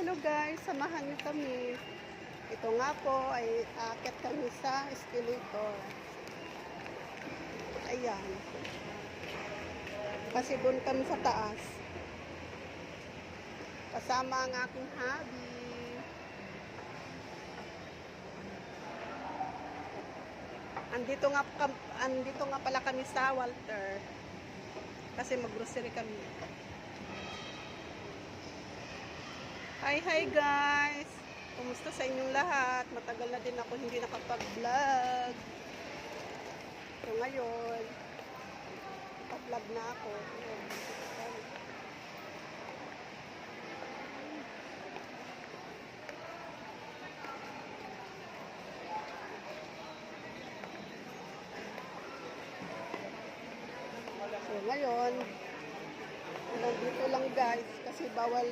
Hello guys, samahan niyo kami. Ito nga po ay aakyat kami sa escalator. Ayan. Kasi doon kami sa taas. Kasama ang aking hubby. Andito nga pala kami sa Walter. Kasi mag-grocery kami. Hi guys! Kumusta sa inyong lahat? Matagal na din ako hindi nakapag-vlog. So ngayon, nakapag-vlog na ako. So ngayon, nandito lang guys kasi bawal